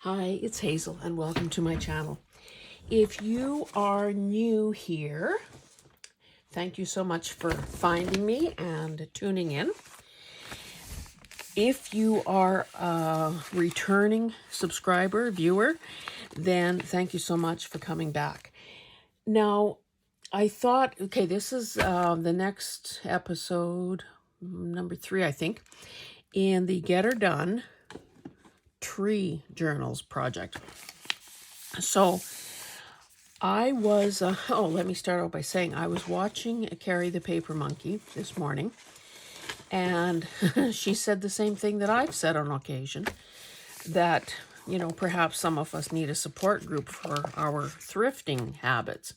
Hi, it's Hazel and welcome to my channel. If you are new here, thank you so much for finding me and tuning in. If you are a returning subscriber, viewer, then thank you so much for coming back. Now, I thought, okay, this is the next episode, number 3, I think, in the Get Her Done Tree Journals project. So I was, let me start out by saying I was watching Carrie the Paper Monkey this morning, and she said the same thing that I've said on occasion, that, perhaps some of us need a support group for our thrifting habits.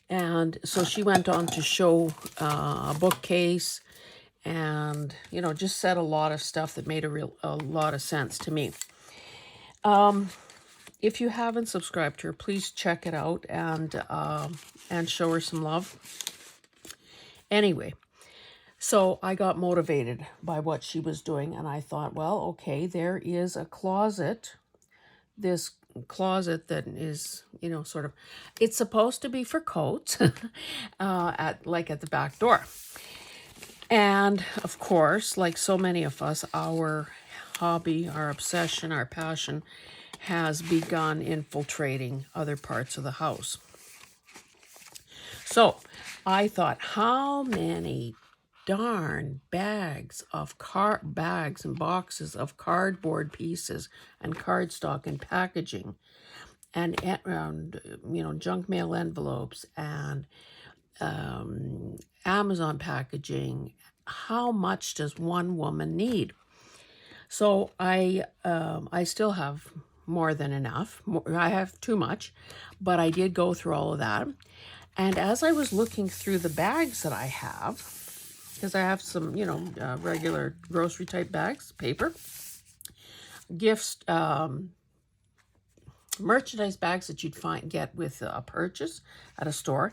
And so she went on to show a bookcase and, just said a lot of stuff that made a lot of sense to me. If you haven't subscribed to her, please check it out and show her some love. Anyway, so I got motivated by what she was doing, and I thought, well, okay, there is a closet. This closet that is, sort of, it's supposed to be for coats, at the back door. And of course, like so many of us, our hobby, our obsession, our passion has begun infiltrating other parts of the house. So I thought, how many darn bags and boxes of cardboard pieces and cardstock and packaging and junk mail envelopes and Amazon packaging. How much does one woman need? So I still have more than enough. I have too much, but I did go through all of that. And as I was looking through the bags that I have, because I have some, regular grocery type bags, paper, gifts, merchandise bags that you'd get with a purchase at a store.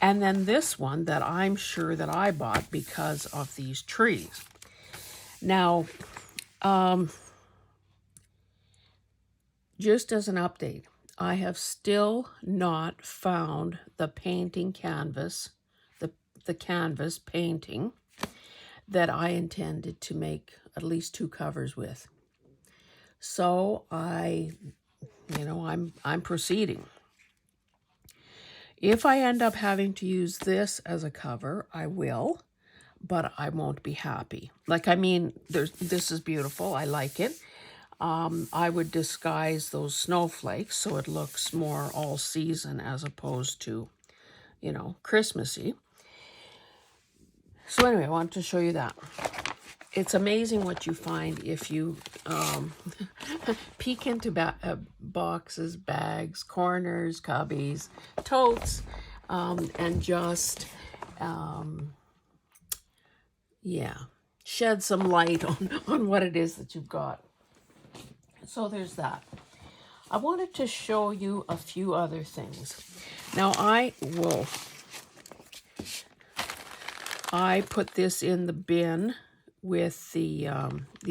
And then this one that I'm sure that I bought because of these trees. Now, just as an update, I have still not found the painting canvas, the canvas painting that I intended to make at least 2 covers with. So I'm proceeding. If I end up having to use this as a cover, I will, but I won't be happy. This is beautiful. I like it. I would disguise those snowflakes so it looks more all season as opposed to, Christmassy. So anyway, I wanted to show you that. It's amazing what you find if you peek into boxes, bags, corners, cubbies, totes, and just, shed some light on what it is that you've got. So there's that. I wanted to show you a few other things. Now I put this in the bin with the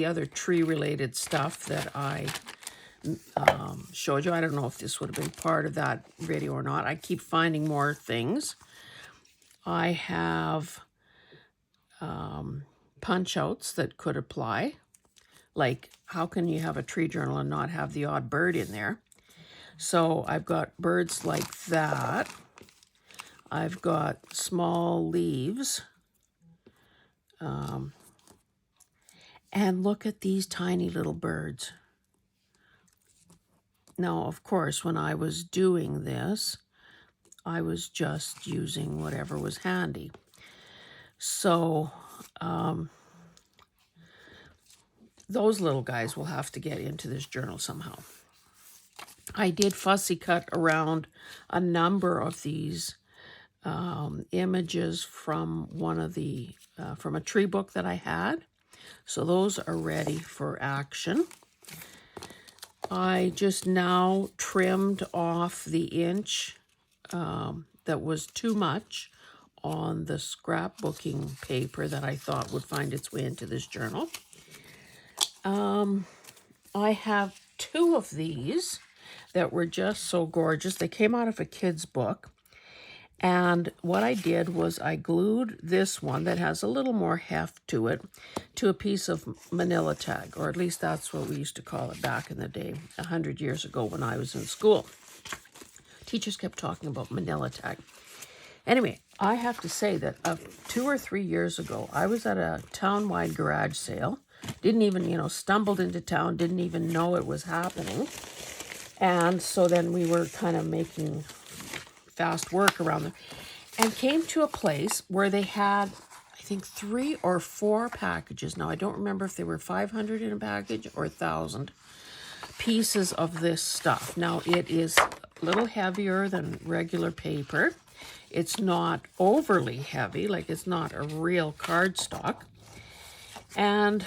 other tree-related stuff that I showed you. I don't know if this would have been part of that video or not. I keep finding more things. I have punch-outs that could apply. Like, how can you have a tree journal and not have the odd bird in there? So I've got birds like that. I've got small leaves. And look at these tiny little birds. Now, of course, when I was doing this, I was just using whatever was handy. So those little guys will have to get into this journal somehow. I did fussy cut around a number of these images from from a tree book that I had. So those are ready for action. I just now trimmed off the inch that was too much on the scrapbooking paper that I thought would find its way into this journal. I have two of these that were just so gorgeous. They came out of a kid's book. And what I did was I glued this one that has a little more heft to it to a piece of manila tag, or at least that's what we used to call it back in the day, 100 years ago when I was in school. Teachers kept talking about manila tag. Anyway, I have to say that 2 or 3 years ago, I was at a town-wide garage sale. Didn't even, stumbled into town, didn't even know it was happening. And so then we were kind of making fast work around them, and came to a place where they had, I think, 3 or 4 packages. Now, I don't remember if they were 500 in a package or 1,000 pieces of this stuff. Now, it is a little heavier than regular paper. It's not overly heavy, like it's not a real cardstock. And,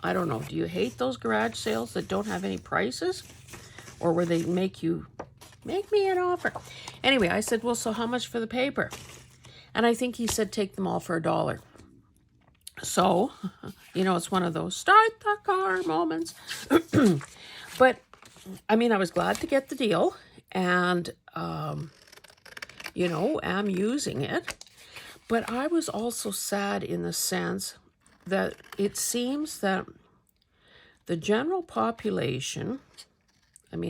I don't know, do you hate those garage sales that don't have any prices? Or where they make me an offer. Anyway, I said, well, so how much for the paper? And I think he said, take them all for $1. So, it's one of those start the car moments. But, I was glad to get the deal. And, am using it. But I was also sad in the sense that it seems that the general population,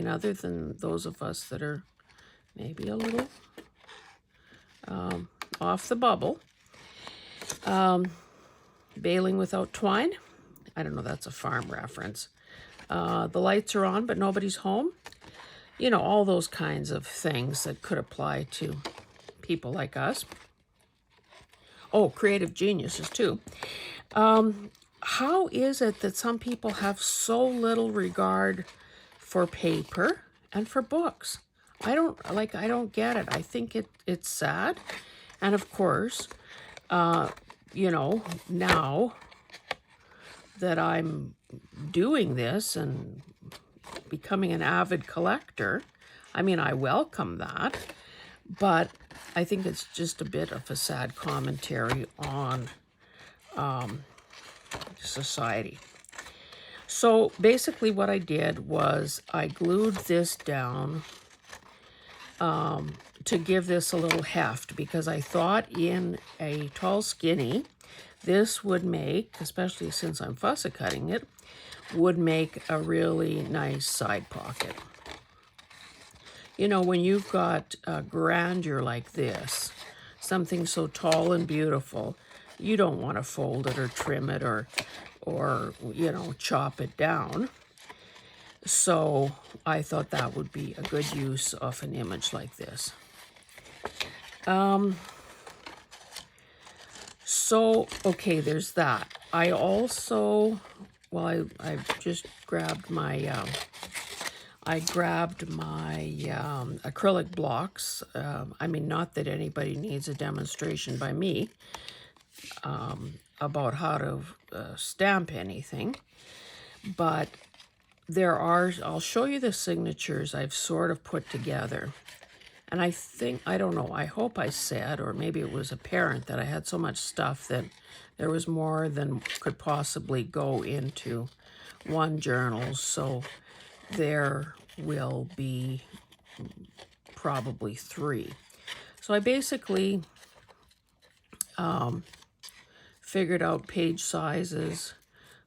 other than those of us that are maybe a little off the bubble, baling without twine. I don't know, that's a farm reference. The lights are on, but nobody's home. All those kinds of things that could apply to people like us. Oh, creative geniuses too. How is it that some people have so little regard for paper and for books? I don't get it. I think it's sad. And of course, now that I'm doing this and becoming an avid collector, I welcome that, but I think it's just a bit of a sad commentary on society. So basically what I did was I glued this down to give this a little heft, because I thought in a tall skinny, this would make, especially since I'm fussy cutting it, would make a really nice side pocket. When you've got a grandeur like this, something so tall and beautiful, you don't want to fold it or trim it or chop it down. So I thought that would be a good use of an image like this. So, okay, there's that. I also, I just grabbed my, acrylic blocks. Not that anybody needs a demonstration by me about how to stamp anything, but I'll show you the signatures I've sort of put together. And I don't know, I hope I said, or maybe it was apparent, that I had so much stuff that there was more than could possibly go into one journal. So there will be probably 3. So I basically figured out page sizes.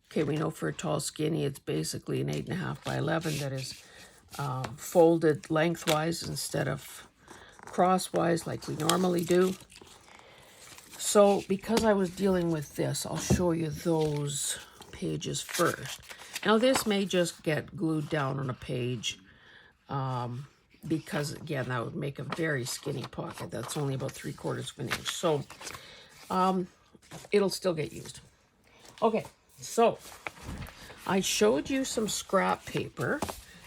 Okay, we know for a tall skinny, it's basically an 8.5 by 11 that is folded lengthwise instead of crosswise like we normally do. So because I was dealing with this, I'll show you those pages first. Now this may just get glued down on a page because, again, that would make a very skinny pocket. That's only about 3/4 of an inch. So it'll still get used. Okay, so I showed you some scrap paper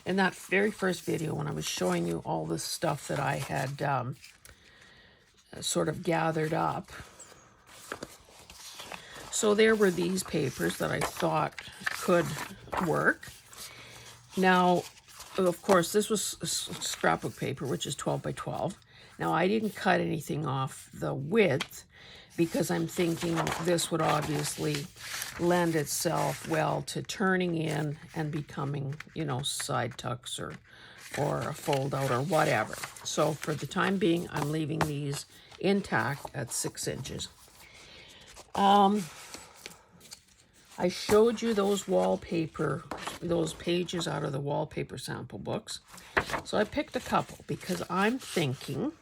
in that very first video when I was showing you all the stuff that I had sort of gathered up. So there were these papers that I thought could work. Now, of course, this was scrapbook paper, which is 12 by 12. Now, I didn't cut anything off the width because I'm thinking this would obviously lend itself well to turning in and becoming, you know, side tucks or a fold out or whatever. So for the time being, I'm leaving these intact at 6 inches. I showed you those wallpaper, those pages out of the wallpaper sample books. So I picked a couple because I'm thinking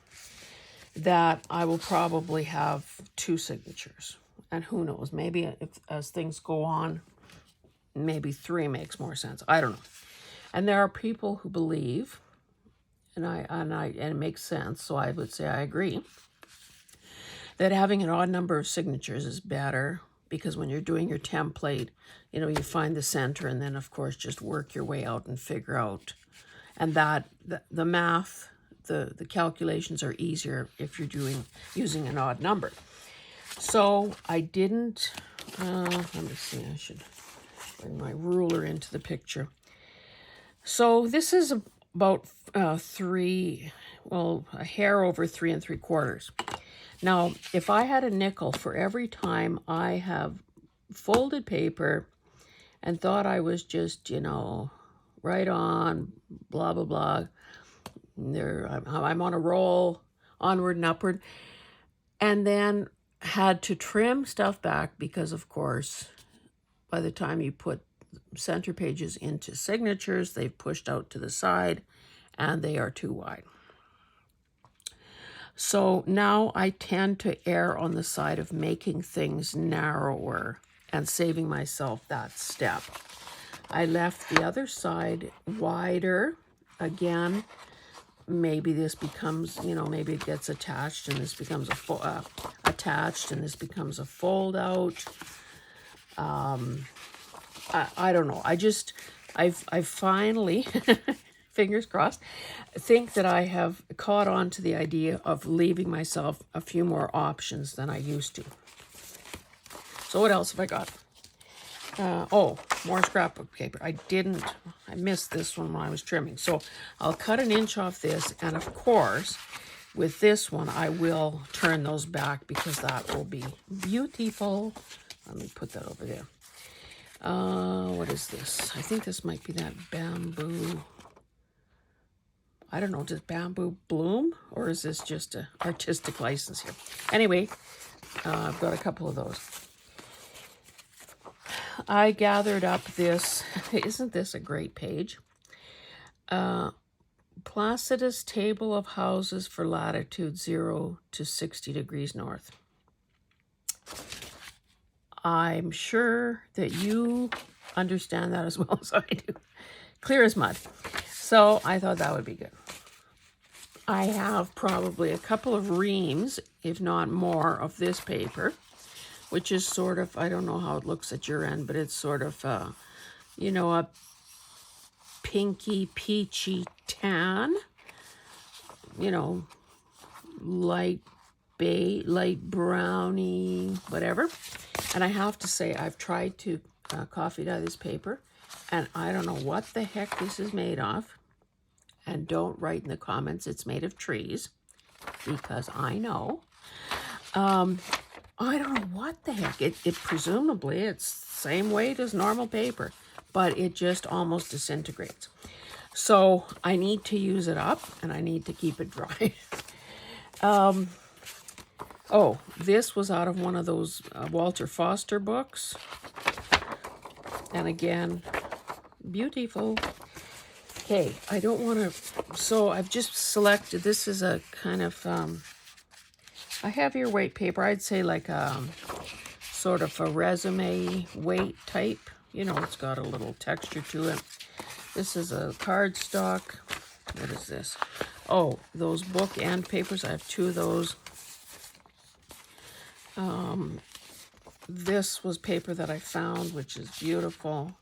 that I will probably have 2 signatures. And who knows, maybe if as things go on, maybe 3 makes more sense. I don't know. And there are people who believe, and it makes sense, so I would say I agree, that having an odd number of signatures is better, because when you're doing your template, you know, you find the center and then of course just work your way out and figure out. And that the math, the calculations are easier if you're using an odd number. So I didn't, let me see, I should bring my ruler into the picture. So this is about a hair over 3 3/4. Now, if I had a nickel for every time I have folded paper and thought I was just, you know, right on, blah, blah, blah, I'm on a roll, onward and upward, and then had to trim stuff back because, of course, by the time you put center pages into signatures, they've pushed out to the side and they are too wide. So now I tend to err on the side of making things narrower and saving myself that step. I left the other side wider. Again, maybe this becomes, you know, maybe it gets attached and this becomes attached and this becomes a fold out. I don't know. I've finally, fingers crossed, think that I have caught on to the idea of leaving myself a few more options than I used to. So what else have I got? More scrapbook paper. I missed this one when I was trimming. So I'll cut an inch off this, and of course, with this one, I will turn those back because that will be beautiful. Let me put that over there. What is this? I think this might be that bamboo. I don't know, does bamboo bloom? Or is this just an artistic license here? Anyway, I've got a couple of those. I gathered up this, isn't this a great page? Placidus Table of Houses for latitude 0 to 60 degrees north. I'm sure that you understand that as well as I do. Clear as mud. So I thought that would be good. I have probably a couple of reams, if not more, of this paper, which is sort of, I don't know how it looks at your end, but it's sort of, you know, a pinky, peachy tan, you know, light browny, whatever. And I have to say, I've tried to coffee dye this paper, and I don't know what the heck this is made of. And don't write in the comments it's made of trees, because I know. I don't know what the heck. It presumably, it's same weight as normal paper, but it just almost disintegrates. So I need to use it up, and I need to keep it dry. Oh, this was out of one of those Walter Foster books. And again, beautiful. Okay, I don't want to, so I've just selected, this is a kind of a heavier weight paper. I'd say like a sort of a resume weight type. You know, it's got a little texture to it. This is a cardstock. What is this? Oh, those bookend papers. I have 2 of those. This was paper that I found, which is beautiful.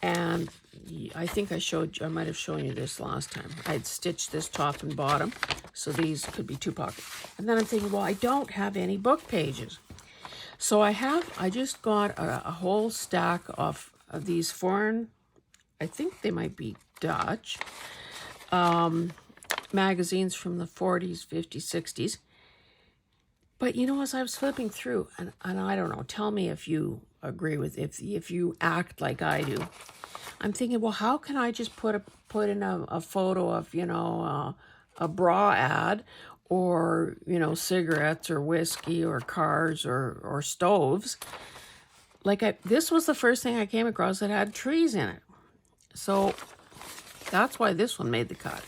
And I think I might have shown you this last time. I'd stitched this top and bottom, so these could be 2 pockets. And then I'm thinking, well, I don't have any book pages. So I just got a whole stack of these foreign, I think they might be Dutch, magazines from the 40s, 50s, 60s. But you know, as I was flipping through, and I don't know, tell me if you agree with, if you act like I do. I'm thinking, well, how can I just put in a photo of, you know, a bra ad, or, you know, cigarettes or whiskey or cars or stoves. Like, this was the first thing I came across that had trees in it. So that's why this one made the cut.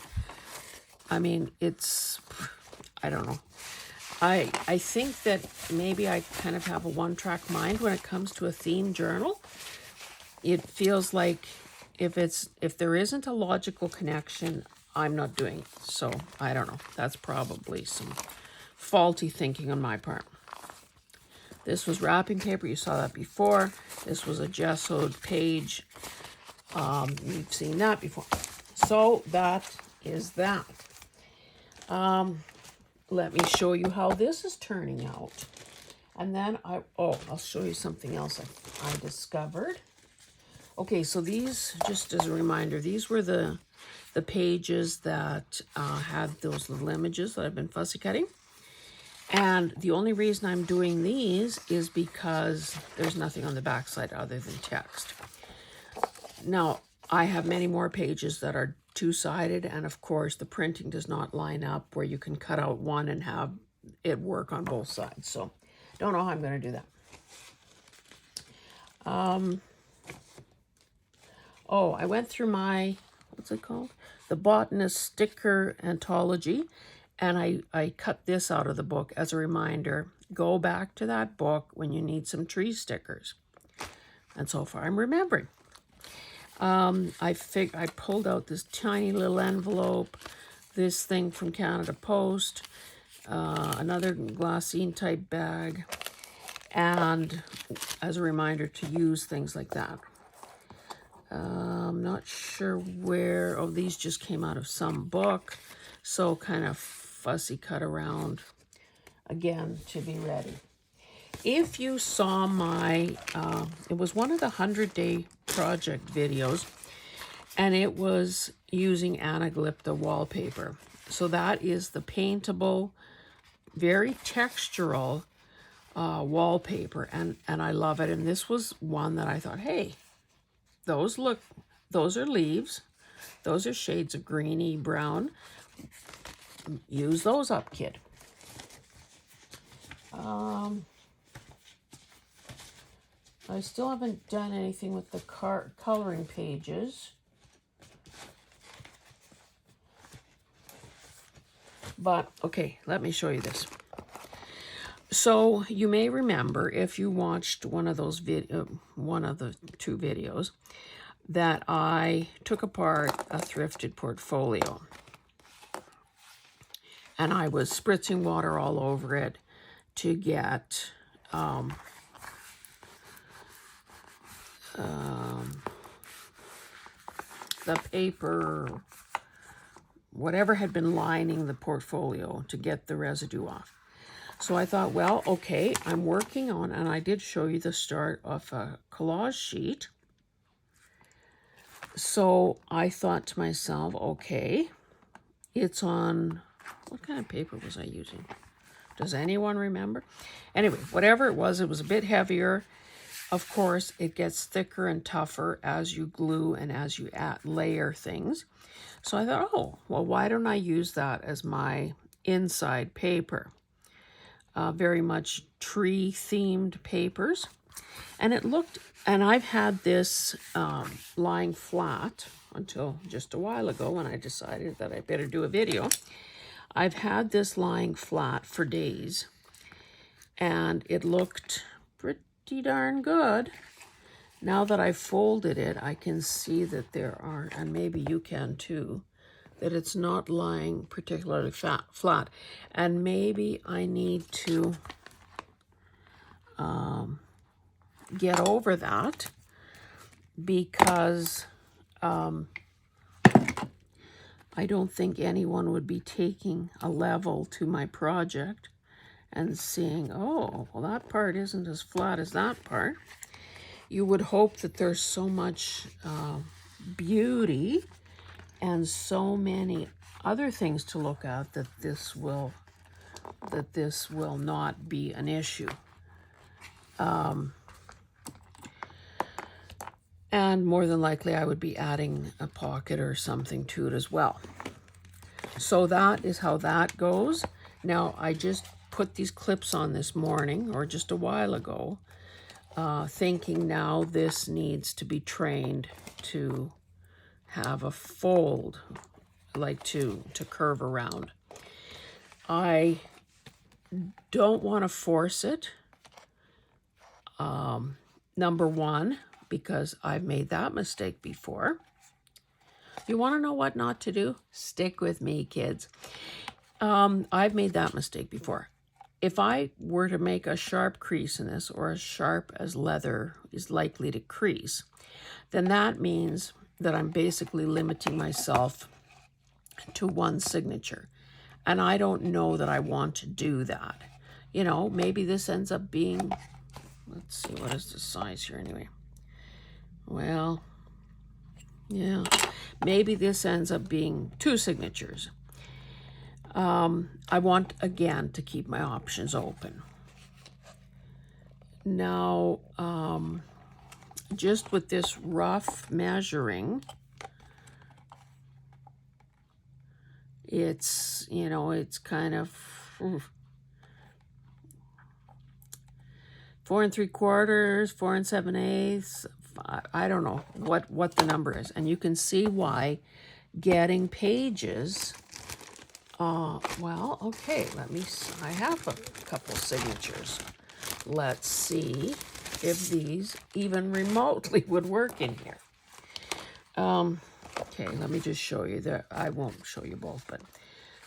I mean, I don't know. I think that maybe I kind of have a one-track mind when it comes to a theme journal. It feels like if there isn't a logical connection, I'm not doing it. So I don't know. That's probably some faulty thinking on my part. This was wrapping paper. You saw that before. This was a gessoed page. You've seen that before. So that is that. Let me show you how this is turning out. And then I'll show you something else I discovered. Okay, so these, just as a reminder, these were the pages that had those little images that I've been fussy cutting. And the only reason I'm doing these is because there's nothing on the backside other than text. Now, I have many more pages that are two-sided, and of course the printing does not line up where you can cut out one and have it work on both sides. So don't know how I'm going to do that. I went through my, what's it called? The Botanist Sticker Anthology, and I cut this out of the book as a reminder. Go back to that book when you need some tree stickers. And so far I'm remembering. I pulled out this tiny little envelope, this thing from Canada Post, another glassine type bag, and as a reminder to use things like that. I'm not sure where, these just came out of some book, so kind of fussy cut around again to be ready. If you saw my, it was one of the 100-day project videos, and it was using Anaglypta wallpaper. So that is the paintable, very textural wallpaper, and I love it. And this was one that I thought, hey, those are leaves. Those are shades of greeny brown. Use those up, kid. I still haven't done anything with the coloring pages. But, okay, let me show you this. So you may remember, if you watched one of the two videos, that I took apart a thrifted portfolio. And I was spritzing water all over it to get the paper, whatever had been lining the portfolio, to get the residue off. So I thought, well, okay, I'm working on, and I did show you the start of a collage sheet. So I thought to myself, okay, it's on, what kind of paper was I using? Does anyone remember? Anyway, whatever it was a bit heavier. Of course, it gets thicker and tougher as you glue and as you layer things. So I thought, oh, well, why don't I use that as my inside paper? Very much tree-themed papers. And it looked, and I've had this lying flat until just a while ago when I decided that I better do a video. I've had this lying flat for days, and it looked pretty darn good. Now that I've folded it, I can see that there are, and maybe you can too, that it's not lying particularly flat. And maybe I need to get over that, because I don't think anyone would be taking a level to my project and seeing, oh, well, that part isn't as flat as that part. You would hope that there's so much beauty and so many other things to look at that this will that this will not be an issue. And more than likely, I would be adding a pocket or something to it as well. So that is how that goes. Now, I just put these clips on this morning, or just a while ago, thinking now this needs to be trained to have a fold, like to curve around. I don't want to force it. Number one, because I've made that mistake before. You want to know what not to do? Stick with me, kids. I've made that mistake before. If I were to make a sharp crease in this, or as sharp as leather is likely to crease, then that means that I'm basically limiting myself to one signature. And I don't know that I want to do that. You know, maybe this ends up being, let's see, what is the size here anyway? Well, yeah, maybe this ends up being 2 signatures. I want, again, to keep my options open. Now, just with this rough measuring, it's, you know, it's kind of 4 3/4, 4 7/8. I don't know what the number is. And you can see why getting pages, well, okay, I have a couple signatures. Let's see if these even remotely would work in here. Okay, let me just show you that. I won't show you both, but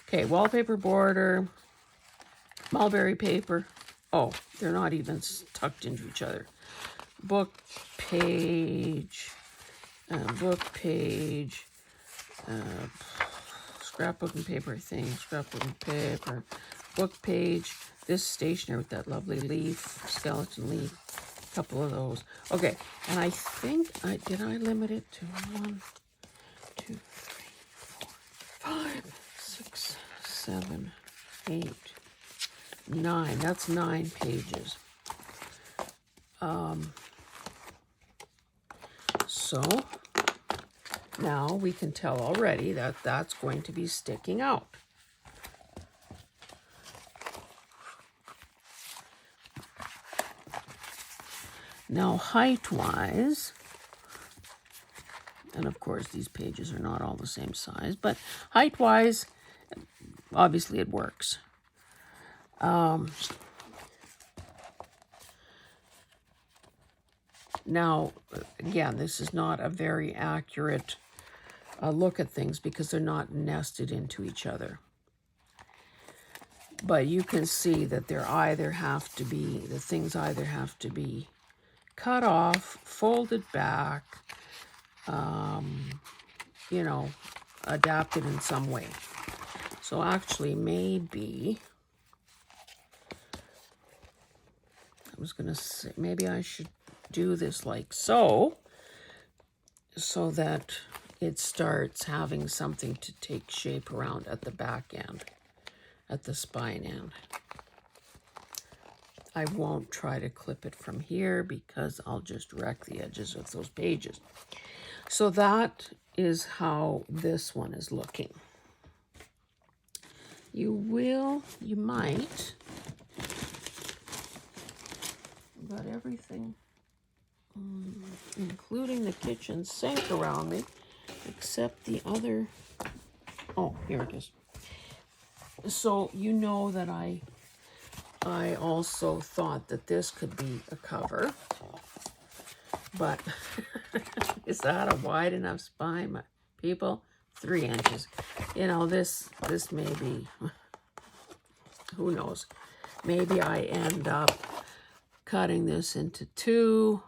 okay, wallpaper border, mulberry paper. Oh, they're not even tucked into each other. Book page, scrapbooking paper thing, scrapbooking paper, book page, this stationery with that lovely leaf, skeleton leaf, a couple of those. Okay, and I think, did I limit it to 1, 2, 3, 4, 5, 6, 7, 8, 9. That's 9 pages. So now we can tell already that that's going to be sticking out. Now height-wise, and of course these pages are not all the same size, but height-wise, obviously it works. Now, again, this is not a very accurate look at things because they're not nested into each other. But you can see that the things either have to be cut off, folded back, you know, adapted in some way. So actually, maybe, I was going to say, maybe I should do this like so that it starts having something to take shape around at the back end, at the spine end. I won't try to clip it from here because I'll just wreck the edges of those pages. So that is how this one is looking. You might, got everything, including the kitchen sink around me, except the other, oh, here it is. So you know that I also thought that this could be a cover, but is that a wide enough spine, people? 3 inches. You know, this may be, who knows, maybe I end up cutting this into 2,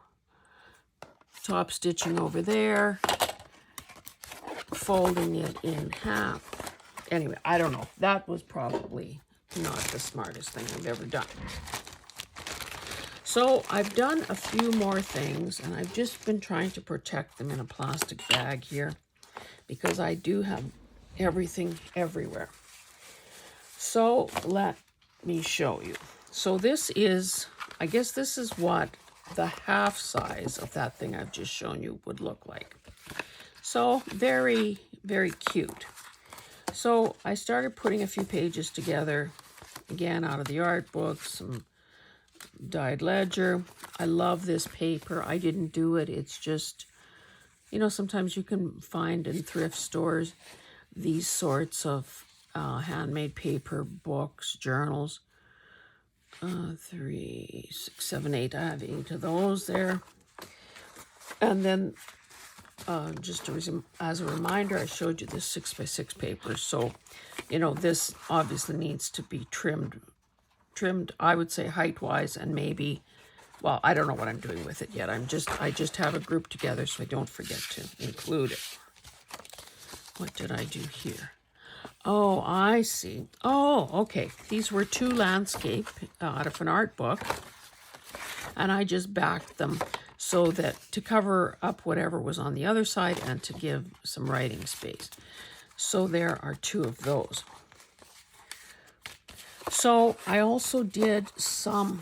top stitching over there, folding it in half. Anyway, I don't know. That was probably not the smartest thing I've ever done. So I've done a few more things, and I've just been trying to protect them in a plastic bag here because I do have everything everywhere. So me show you. So this is, I guess this is what the half size of that thing I've just shown you would look like. So very, very cute. So I started putting a few pages together, again, out of the art book, some dyed ledger. I love this paper. I didn't do it. It's just, you know, sometimes you can find in thrift stores these sorts of handmade paper books, journals. 3, 6, 7, 8. I have 8 of those there. And then just as a reminder, I showed you this 6x6 paper. So, you know, this obviously needs to be trimmed, I would say height-wise, and maybe, well, I don't know what I'm doing with it yet. I just have a group together so I don't forget to include it. What did I do here? Oh, I see. Oh, okay. These were 2 landscape out of an art book, and I just backed them so that to cover up whatever was on the other side and to give some writing space. So there are 2 of those. So I also did some,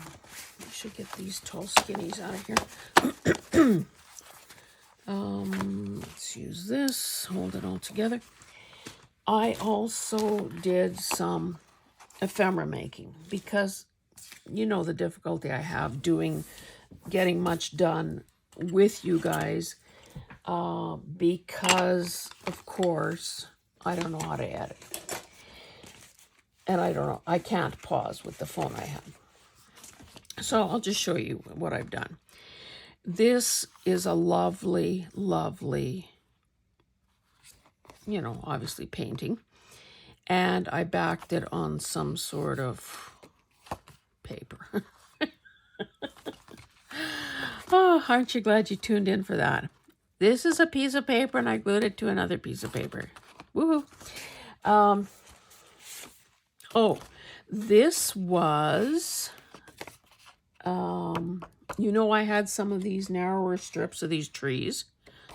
I should get these tall skinnies out of here. Let's use this, hold it all together. I also did some ephemera making because you know the difficulty I have getting much done with you guys because, of course, I don't know how to edit. And I can't pause with the phone I have. So I'll just show you what I've done. This is a lovely, lovely, you know, obviously painting. And I backed it on some sort of paper. Oh, aren't you glad you tuned in for that? This is a piece of paper and I glued it to another piece of paper. Woohoo. Oh, this was, you know, I had some of these narrower strips of these trees,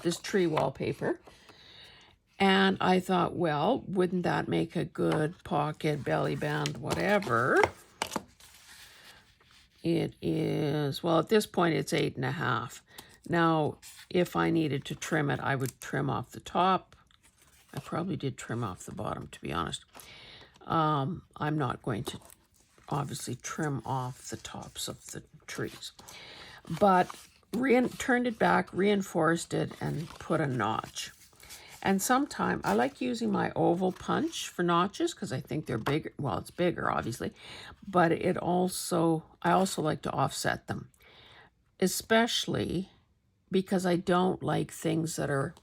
this tree wallpaper. And I thought, well, wouldn't that make a good pocket, belly band, whatever? It is, well, at this point, it's 8.5. Now, if I needed to trim it, I would trim off the top. I probably did trim off the bottom, to be honest. I'm not going to, obviously, trim off the tops of the trees. But turned it back, reinforced it, and put a notch. And sometimes I like using my oval punch for notches because I think they're bigger. Well, it's bigger, obviously, but I also like to offset them, especially because I don't like things that are,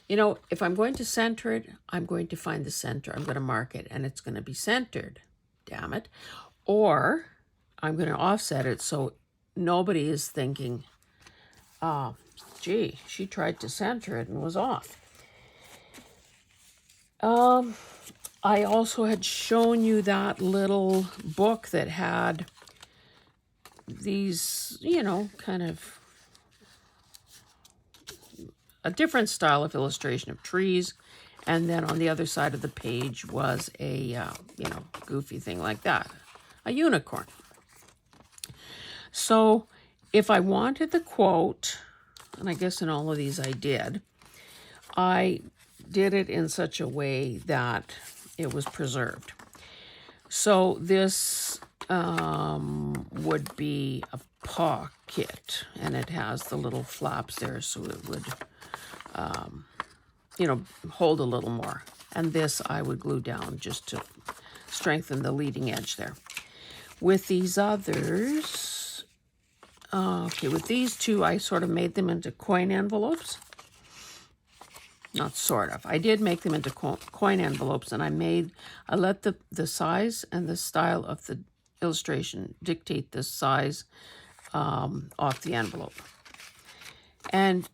you know, if I'm going to center it, I'm going to find the center. I'm going to mark it and it's going to be centered, damn it. Or I'm going to offset it so nobody is thinking, gee, she tried to center it and was off. I also had shown you that little book that had these, you know, kind of a different style of illustration of trees. And then on the other side of the page was a, you know, goofy thing like that, a unicorn. So if I wanted the quote, and I guess in all of these I did it in such a way that it was preserved. So this would be a pocket, and it has the little flaps there, so it would, you know, hold a little more. And this I would glue down just to strengthen the leading edge there. With these others, okay, with these 2, I sort of made them into coin envelopes. Not sort of. I did make them into coin envelopes, and I let the size and the style of the illustration dictate the size off the envelope. And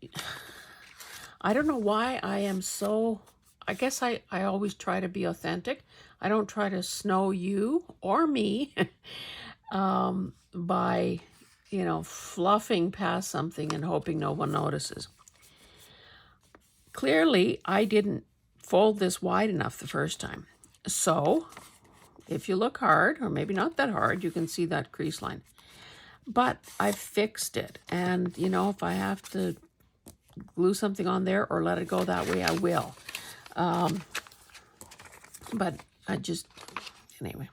I don't know why I am so, I guess I always try to be authentic. I don't try to snow you or me by, you know, fluffing past something and hoping no one notices. Clearly, I didn't fold this wide enough the first time. So if you look hard, or maybe not that hard, you can see that crease line. But I fixed it. And, you know, if I have to glue something on there or let it go that way, I will. But I just, anyway.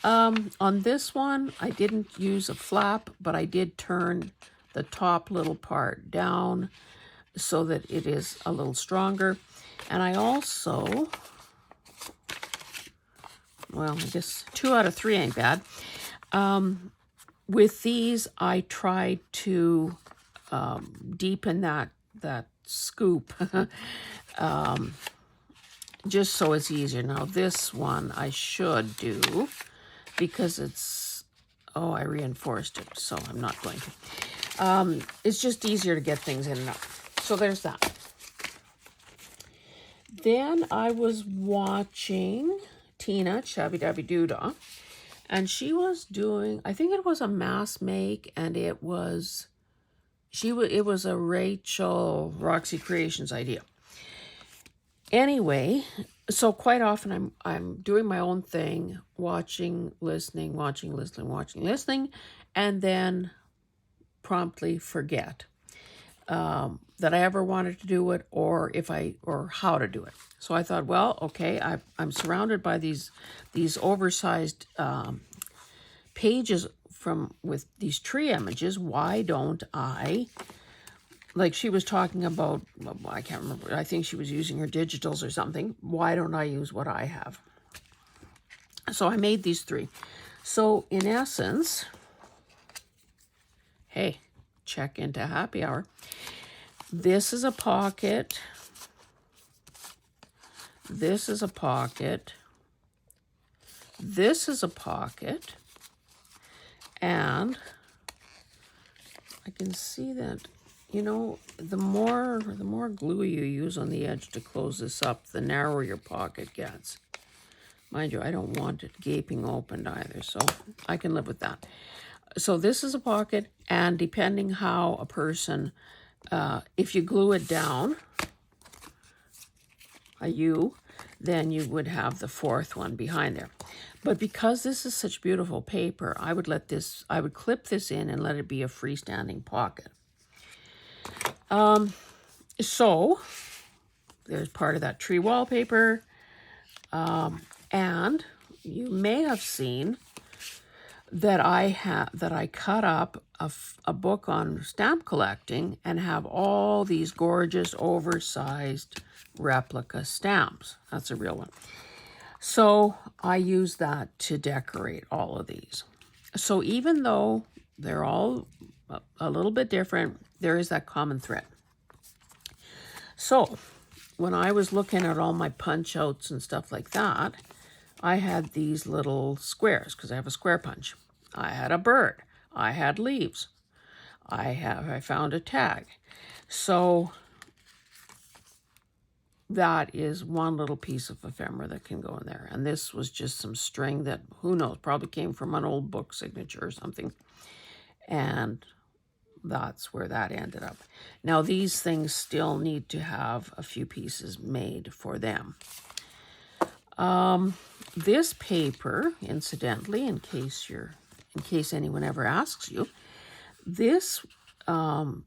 On this one, I didn't use a flap, but I did turn the top little part down so that it is a little stronger. And I also, well, I guess 2 out of 3 ain't bad. With these, I tried to deepen that scoop just so it's easier. Now this one I should do because it's, oh, I reinforced it, so I'm not going to. It's just easier to get things in and out. So there's that. Then I was watching Tina, Shabby Dabby Doodah, and she was doing, I think it was a mass make, and it was a Rachel Roxy Creations idea. Anyway, so quite often I'm doing my own thing, watching, listening, and then promptly forget that I ever wanted to do it, or how to do it. So I thought, well, okay, I'm surrounded by these oversized pages with these tree images. Why don't I, like she was talking about, I can't remember, I think she was using her digitals or something. Why don't I use what I have? So I made these 3. So in essence, hey, check into happy hour. This is a pocket. This is a pocket. This is a pocket. And I can see that, you know, the more glue you use on the edge to close this up, the narrower your pocket gets. Mind you, I don't want it gaping open either, so I can live with that. So this is a pocket, and depending how a person, if you glue it down, then you would have the 4th one behind there. But because this is such beautiful paper, I would clip this in and let it be a freestanding pocket. So there's part of that tree wallpaper. And you may have seen that I cut up a book on stamp collecting and have all these gorgeous oversized replica stamps. That's a real one. So I use that to decorate all of these. So even though they're all a little bit different, there is that common thread. So when I was looking at all my punch outs and stuff like that, I had these little squares because I have a square punch. I had a bird. I had leaves. I found a tag. So that is one little piece of ephemera that can go in there. And this was just some string that, who knows, probably came from an old book signature or something. And that's where that ended up. Now, these things still need to have a few pieces made for them. This paper, incidentally, in case anyone ever asks you, this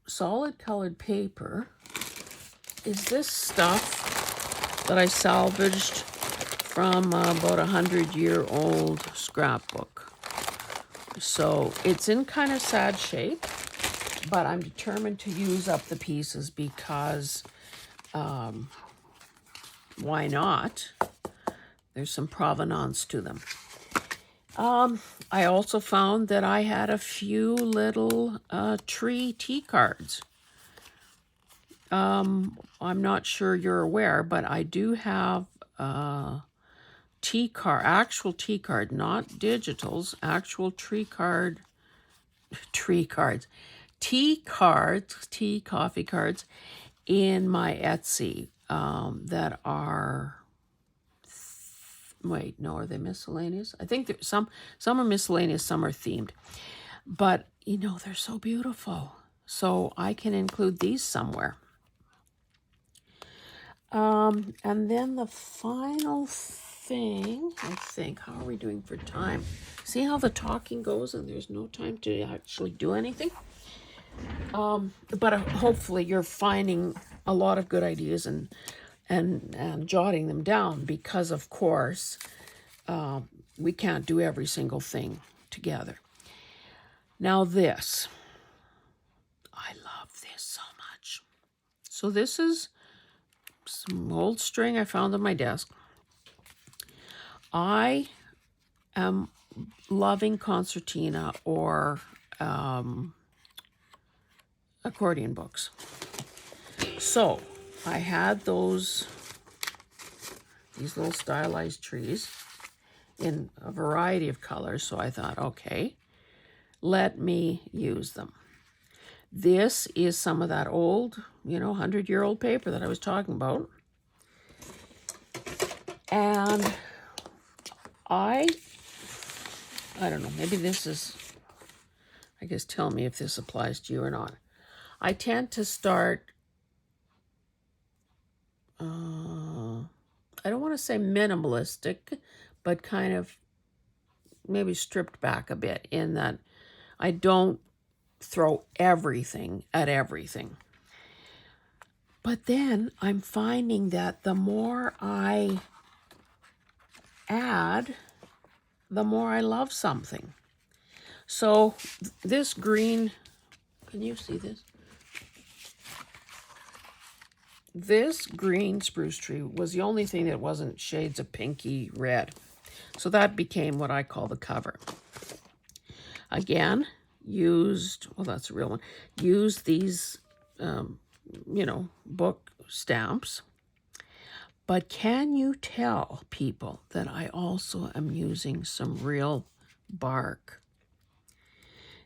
solid colored paper is this stuff that I salvaged from about 100-year-old scrapbook. So it's in kind of sad shape, but I'm determined to use up the pieces because why not? There's some provenance to them. I also found that I had a few little tree tea cards. I'm not sure you're aware, but I do have actual tea card, not digitals, actual tea cards, tea coffee cards in my Etsy that are, wait, no, are they miscellaneous? I think some are miscellaneous, some are themed. But, you know, they're so beautiful. So I can include these somewhere. And then the final thing, I think. How are we doing for time? See how the talking goes and there's no time to actually do anything? But hopefully you're finding a lot of good ideas and jotting them down, because of course we can't do every single thing together. Now this, I love this so much. So this is some old string I found on my desk. I am loving concertina or accordion books. So I had these little stylized trees in a variety of colors. So I thought, okay, let me use them. This is some of that old, 100-year-old paper that I was talking about. And I don't know, maybe this is, I guess tell me if this applies to you or not. I tend to start, I don't want to say minimalistic, but kind of maybe stripped back a bit, in that I don't throw everything at everything. But then I'm finding that the more I add, the more I love something. So this green, can you see this? This green spruce tree was the only thing that wasn't shades of pinky red. So that became what I call the cover. Again, used, well, that's a real one, used these, book stamps. But can you tell, people, that I also am using some real bark?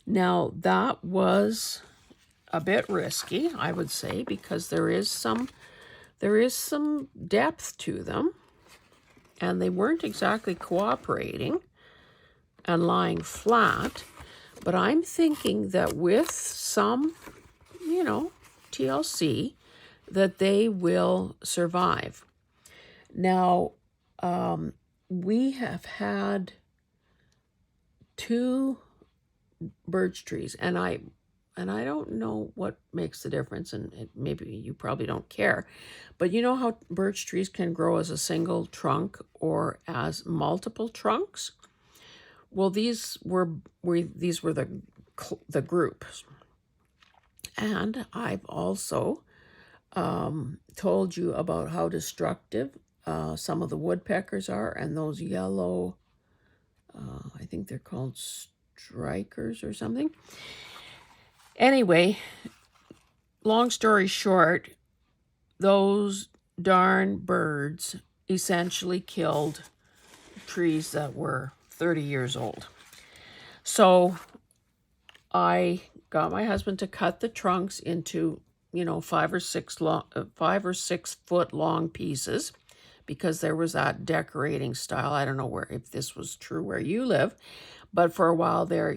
Now, that was a bit risky, I would say, because there is some depth to them, and they weren't exactly cooperating and lying flat. But I'm thinking that with some, TLC, that they will survive. Now, we have had 2 birch trees, and I don't know what makes the difference, and maybe you probably don't care, but you know how birch trees can grow as a single trunk or as multiple trunks? Well, these were the groups. And I've also told you about how destructive some of the woodpeckers are, and those yellow, I think they're called strikers or something. Anyway, long story short, those darn birds essentially killed trees that were 30 years old. So I got my husband to cut the trunks into, 5 or 6 foot long pieces, because there was that decorating style. I don't know if this was true where you live, but for a while there,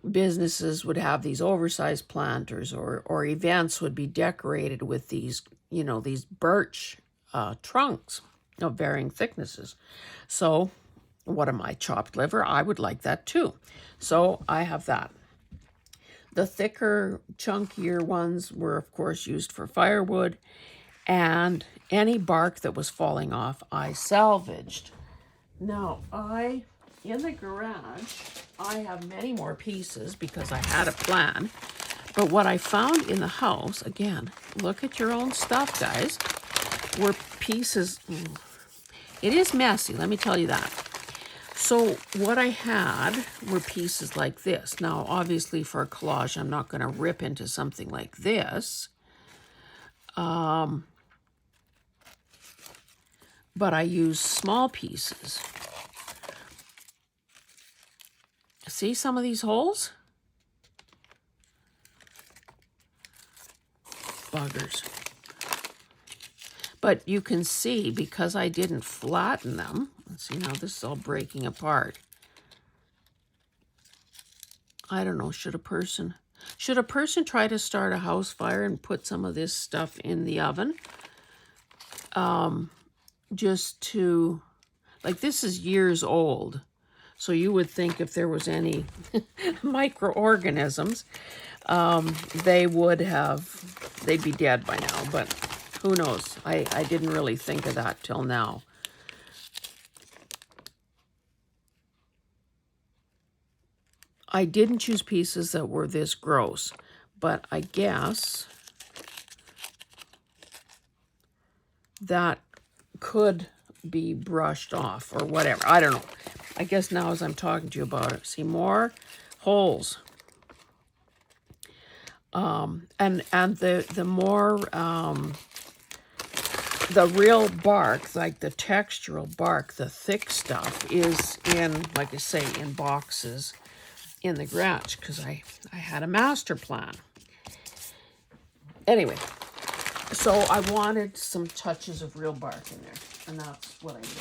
businesses would have these oversized planters, or events would be decorated with these, these birch trunks of varying thicknesses. So what am I, chopped liver? I would like that too. So I have that. The thicker, chunkier ones were, of course, used for firewood, and any bark that was falling off, I salvaged. Now, in the garage, I have many more pieces because I had a plan. But what I found in the house, again, look at your own stuff, guys, were pieces. It is messy, let me tell you that. So what I had were pieces like this. Now, obviously for a collage, I'm not going to rip into something like this. But I use small pieces. See some of these holes? Buggers. But you can see, because I didn't flatten them, let's see, now this is all breaking apart. I don't know, should a person try to start a house fire and put some of this stuff in the oven? Just to like this is years old. So you would think if there was any microorganisms, they'd be dead by now, but who knows? I didn't really think of that till now. I didn't choose pieces that were this gross, but I guess that could be brushed off or whatever. I don't know. I guess now as I'm talking to you about it, see more holes. And the more the real bark, like the textural bark, the thick stuff is in, like I say, in boxes in the garage because I had a master plan. Anyway, so I wanted some touches of real bark in there, and that's what I did.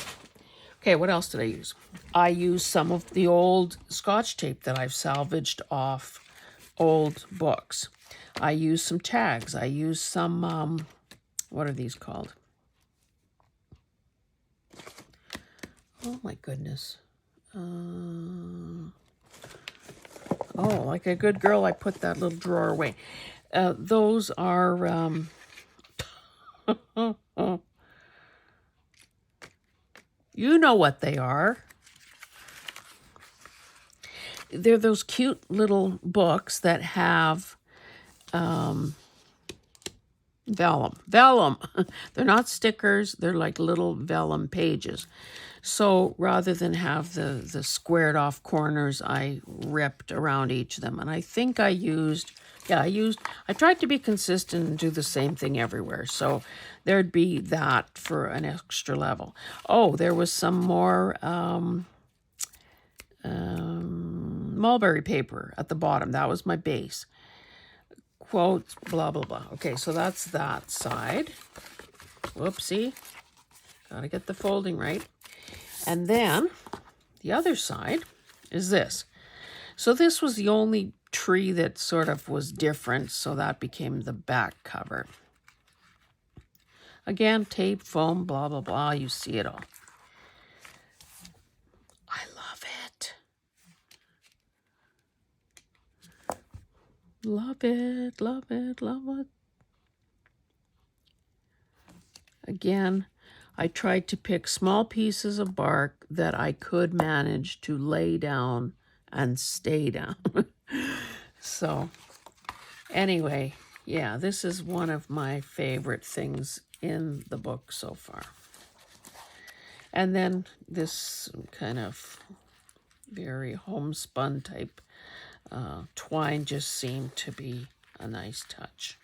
Okay, what else did I use? I used some of the old Scotch tape that I've salvaged off old books. I used some tags. I used some, what are these called? Oh my goodness. Oh, like a good girl, I put that little drawer away. Those are, you know what they are. They're those cute little books that have vellum. Vellum. They're not stickers. They're like little vellum pages. So rather than have the squared off corners, I ripped around each of them. And I think I tried to be consistent and do the same thing everywhere. So there'd be that for an extra level. Oh, there was some more mulberry paper at the bottom. That was my base. Quotes, blah, blah, blah. Okay, so that's that side. Whoopsie. Gotta get the folding right. And then the other side is this. So this was the only tree that sort of was different, so that became the back cover. Again, tape, foam, blah, blah, blah. You see it all. I love it. Love it, love it, love it. Again, I tried to pick small pieces of bark that I could manage to lay down and stay down. So, anyway, yeah, this is one of my favorite things in the book so far. And then this kind of very homespun type twine just seemed to be a nice touch.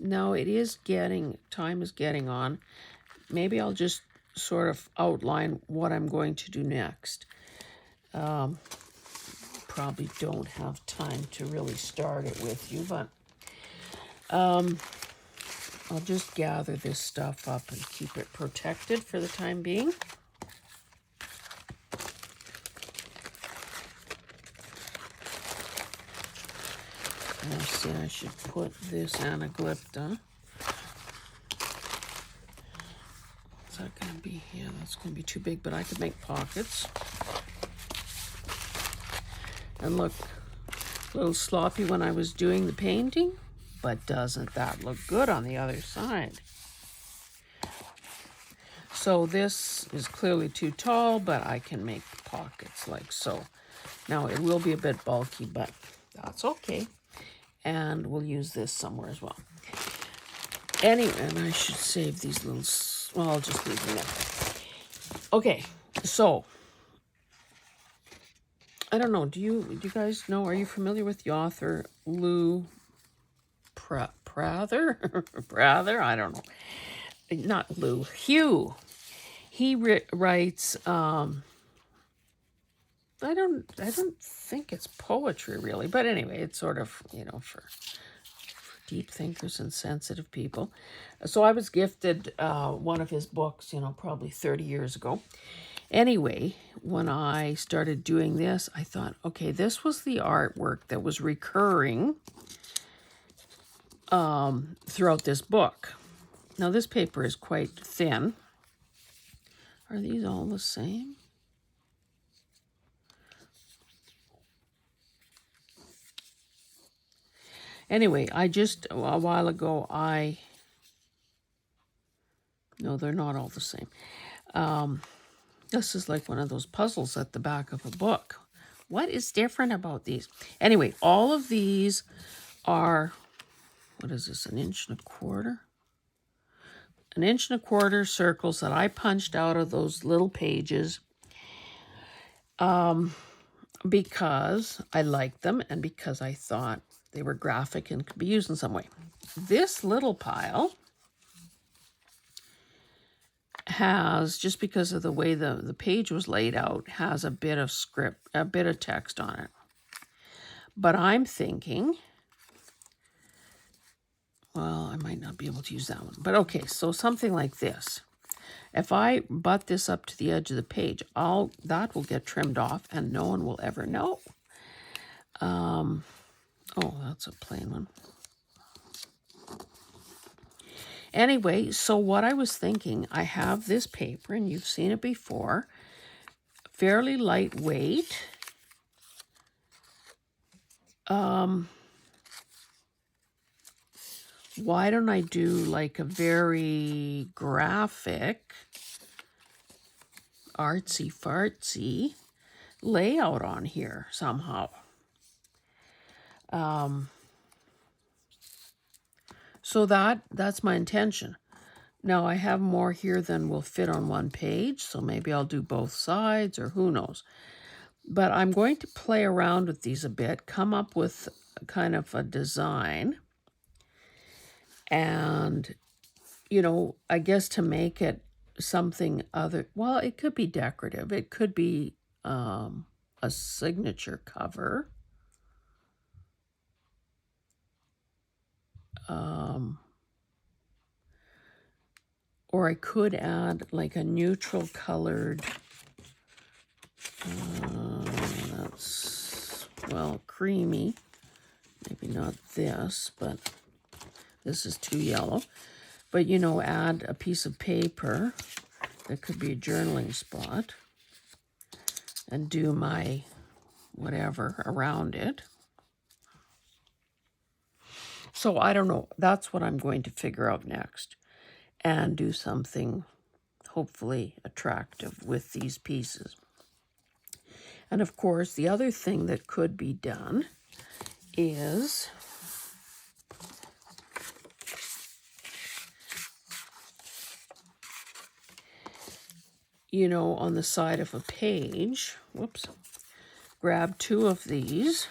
Now time is getting on. Maybe I'll just sort of outline what I'm going to do next. Probably don't have time to really start it with you, but I'll just gather this stuff up and keep it protected for the time being. I see I should put this anaglypta. Is that going to be, yeah, that's going to be too big, but I could make pockets. And look, a little sloppy when I was doing the painting, but doesn't that look good on the other side? So this is clearly too tall, but I can make pockets like so. Now it will be a bit bulky, but that's okay. And we'll use this somewhere as well. Anyway, and I should save these little, well, I'll just leave them there. Okay, so, I don't know, do you guys know, are you familiar with the author Lou Prather? Prather? I don't know. Not Lou, Hugh. He writes, I don't think it's poetry really, but anyway, it's sort of, for deep thinkers and sensitive people. So I was gifted one of his books, probably 30 years ago. Anyway, when I started doing this, I thought, okay, this was the artwork that was recurring throughout this book. Now this paper is quite thin. Are these all the same? Anyway, I just, a while ago, no, they're not all the same. This is like one of those puzzles at the back of a book. What is different about these? Anyway, all of these are, what is this, 1.25 inches? 1.25 inch circles that I punched out of those little pages because I liked them and because I thought they were graphic and could be used in some way. This little pile has, just because of the way the page was laid out, has a bit of script, a bit of text on it. But I'm thinking, well, I might not be able to use that one. But okay, so something like this. If I butt this up to the edge of the page, that will get trimmed off and no one will ever know. Oh, that's a plain one. Anyway, so what I was thinking, I have this paper, and you've seen it before, fairly lightweight. Why don't I do like a very graphic, artsy-fartsy layout on here somehow? So that's my intention. Now, I have more here than will fit on one page, so maybe I'll do both sides, or who knows. But I'm going to play around with these a bit, come up with kind of a design. And, you know, I guess to make it something other, well, it could be decorative. It could be a signature cover. Or I could add like a neutral colored, that's, well, creamy. Maybe not this, but this is too yellow. But, you know, add a piece of paper that could be a journaling spot and do my whatever around it. So I don't know. That's what I'm going to figure out next and do something hopefully attractive with these pieces. And of course, the other thing that could be done is you know, on the side of a page, whoops, grab 2 of these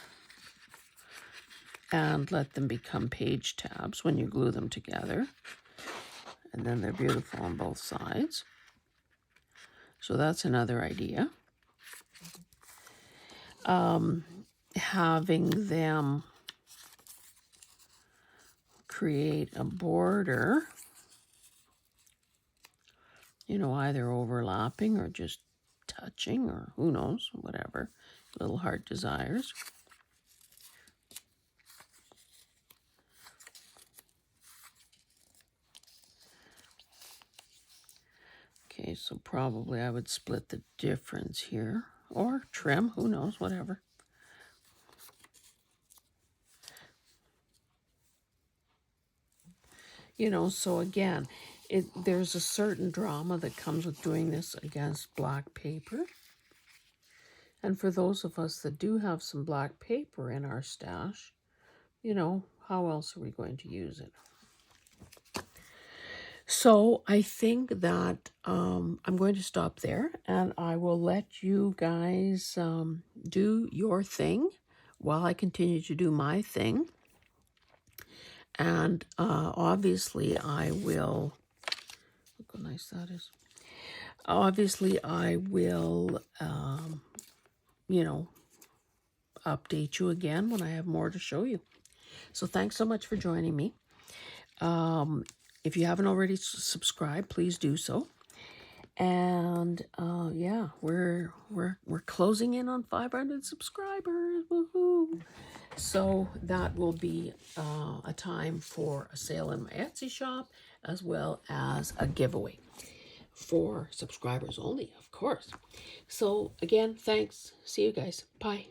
and let them become page tabs when you glue them together. And then they're beautiful on both sides. So that's another idea. Having them create a border, you know, either overlapping or just touching, or who knows, whatever little heart desires. Okay, so probably I would split the difference here, or trim, who knows, whatever. You know, so again, there's a certain drama that comes with doing this against black paper. And for those of us that do have some black paper in our stash, you know, how else are we going to use it? So I think that I'm going to stop there, and I will let you guys do your thing while I continue to do my thing. And obviously I will, look how nice that is. Obviously I will, you know, update you again when I have more to show you. So thanks so much for joining me. If you haven't already subscribed, please do so. And yeah, we're closing in on 500 subscribers. Woohoo! So that will be a time for a sale in my Etsy shop, as well as a giveaway for subscribers only, of course. So again, thanks. See you guys. Bye.